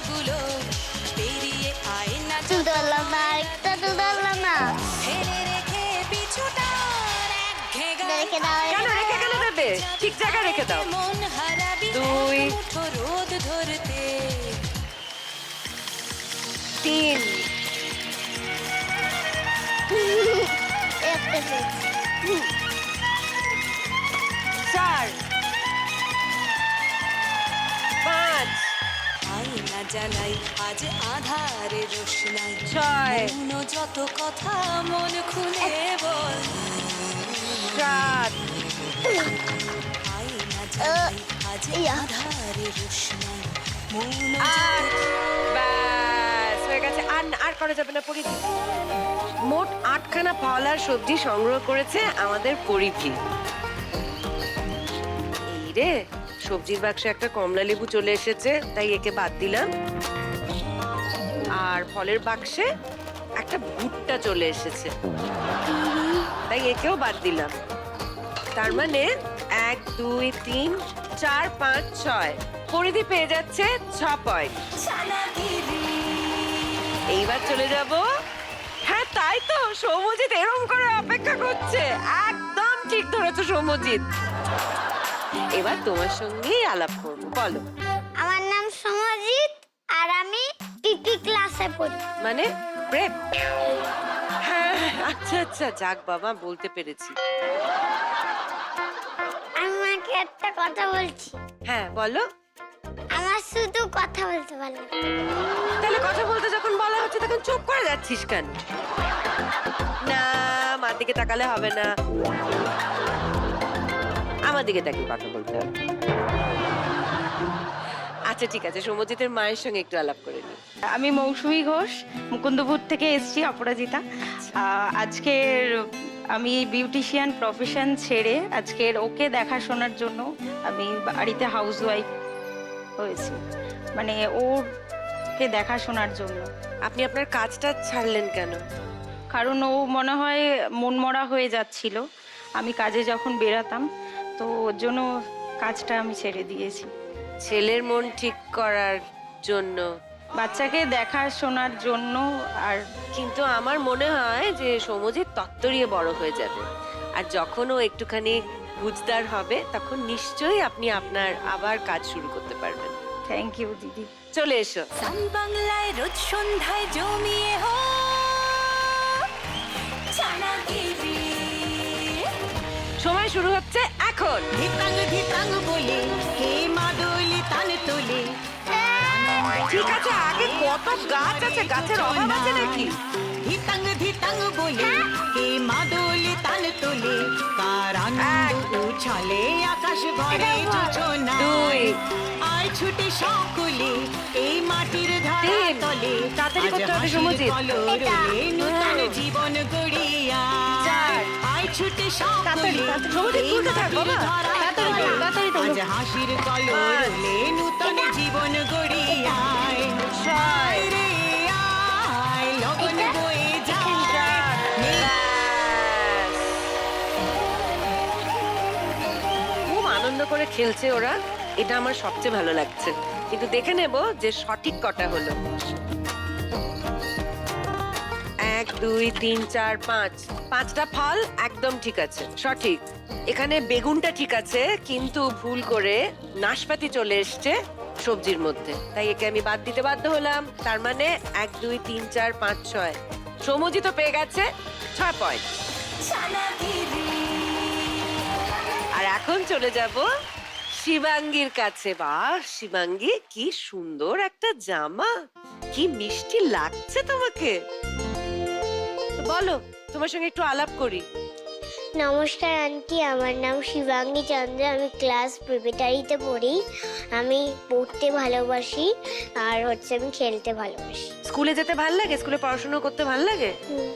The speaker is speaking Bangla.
গুলো পেরিয়ে আয় না দুধ আনলাম না, একটা দুধ আনলাম না। ফেলে রেখে পিছুটা রেখে দাও, কেন রেখে গেলে দেবে? ঠিক জায়গায় রেখে দাও। মন হারাবি 2 মুঠো রোদ ধরতে 3 একটা পেয়েছি। 4 5 আয়না জ্বালাই আজ আধারে রোশনাই 6 মন যত কথা মন খুলে বল 7 আয়না জ্বালাই আজ আধারে রোশনাই মন আর ব্যাস হয়ে গেছে। আর করা যাবে না পরিধি। মোট 8খানা ফল আর সবজি সংগ্রহ করেছে আমাদের পরিধি। এই রে, সবজির বাক্সে একটা কমলা লেবু চলে এসেছে, তাই একে বাদ দিলাম। আর ফলের বাক্সে একটা ভুট্টা চলে এসেছে, তাই একেও বাদ দিলাম। তার মানে 1 2 3 4 5 6 পরিধি পেয়ে যাচ্ছে 6 পয়েন্ট। এইবার চলে যাব। হ্যাঁ তাই তো, সৌম্যজিৎ এরকম করে অপেক্ষা করছে। একদম ঠিক ধরেছো সৌম্যজিৎ। এবার তোমার সঙ্গেই আলাপ করবো, বলো। আমার নাম সমজিৎ আর আমি পিপি ক্লাসে পড়ি। মানে প্রেপ? হ্যাঁ আচ্ছা আচ্ছা, যাক বাবা, বলতে পেরেছি। আমাকে একটা কথা বলছি, হ্যাঁ বলো। আমার শুধু কথা বলতে ভালো লাগে। তাহলে কথা বলতে যখন বলা হচ্ছে তখন চুপ করে যাচ্ছিস কেন? না, মার দিকে তাকালে হবে না, আমার দিকে তাকিয়ে কথা বলতে হবে। আচ্ছা ঠিক আছে, সৌম্যজিতের মায়ের সঙ্গে একটু আলাপ করে নি। আমি মৌসুমী ঘোষ, মুকুন্দপুর থেকে এসেছি, অপরাজিতা। আজকের আমি বিউটিশিয়ান প্রফেশন ছেড়ে আজকের ওকে দেখাশোনার জন্য আমি বাড়িতে হাউসওয়াইফ হয়েছি, মানে ওরকে দেখাশোনার জন্য। আপনি আপনার কাজটা ছাড়লেন কেন? কারণ ও মনে হয় মনমরা হয়ে যাচ্ছিল আমি কাজে যখন বেরাতাম, তো ওর জন্য কাজটা আমি ছেড়ে দিয়েছি। ছেলের মন ঠিক করার জন্য? বাচ্চাকে দেখাশোনার জন্য। আর কিন্তু আমার মনে হয় যে সৌম্যজিৎ তত্তরিয়ে বড় হয়ে যাবে, আর যখন ও একটুখানি বুঝদার হবে তখন নিশ্চয়ই আপনি আপনার আবার কাজ শুরু করতে পারবেন। থ্যাংক ইউ দিদি। চলে এসো। সান বাংলায় রোজ সন্ধ্যায় জমিয়ে হো চানাগিরি সময় শুরু হচ্ছে এখন। ধিতাং ধিতাং বলে হে মাদলি তালে তোলে। ঠিক আছে, আগে কত গাছ আছে, গাছের অভাব আছে নাকি? ধিতাং ধিতাং বলে হে মাদলি তালে তোলে। কার আনন্দ উছালে আকাশ ভরে যোজনা। 2 আয় ছুটে সকলে এই মাটির ধারা 3 তলে। তাড়াতাড়ি করতে হবে সৌম্যজিৎ। কলরবে নূতন জীবন গড়িয়া। 4 আয় ছুটে সকলে তাড়াতাড়ি, সৌম্যজিৎ, এই তুলতে থাক বাবা। মাটির ধারা তাড়াতাড়ি তলে। করো, তাড়াতাড়ি করো। আজ হাসির কলরবে নূতন জীবন গড়িয়া। 6 রে আয় লগন বয়ে যায়। ব্যাস। খুব আনন্দ করে খেলছে ওরা, এটা আমার সবচেয়ে ভালো লাগছে। কিন্তু দেখে নেব যে সঠিক কটা হলো। 1 2 3 4 5 5টা ফল একদম ঠিক আছে, সঠিক। এখানে বেগুনটা ঠিক আছে, কিন্তু ভুল করে নাশপাতি চলে এসছে সবজির মধ্যে, তাই একে আমি বাদ দিতে বাধ্য হলাম। তার মানে 1 2 3 4 5 6 সৌম্যজিৎ তো পেয়ে গেছে 6 পয়েন্ট। আর এখন চলে যাব শিবাঙ্গীর কাছে। বাহ শিবাঙ্গী, কি সুন্দর একটা জামা, কি মিষ্টি লাগছে তোমাকে। তো বলো, তোমার সঙ্গে একটু আলাপ করি। নমস্কার আন্টি, আমার নাম শিবাঙ্গী চন্দ্র, আমি ক্লাস প্রিপারেটরিতে পড়ি। আমি পড়তে ভালোবাসি আর আমি খেলতে ভালোবাসি। স্কুলে যেতে ভাল লাগে? স্কুলে পড়াশোনা করতে ভাল লাগে? হুম।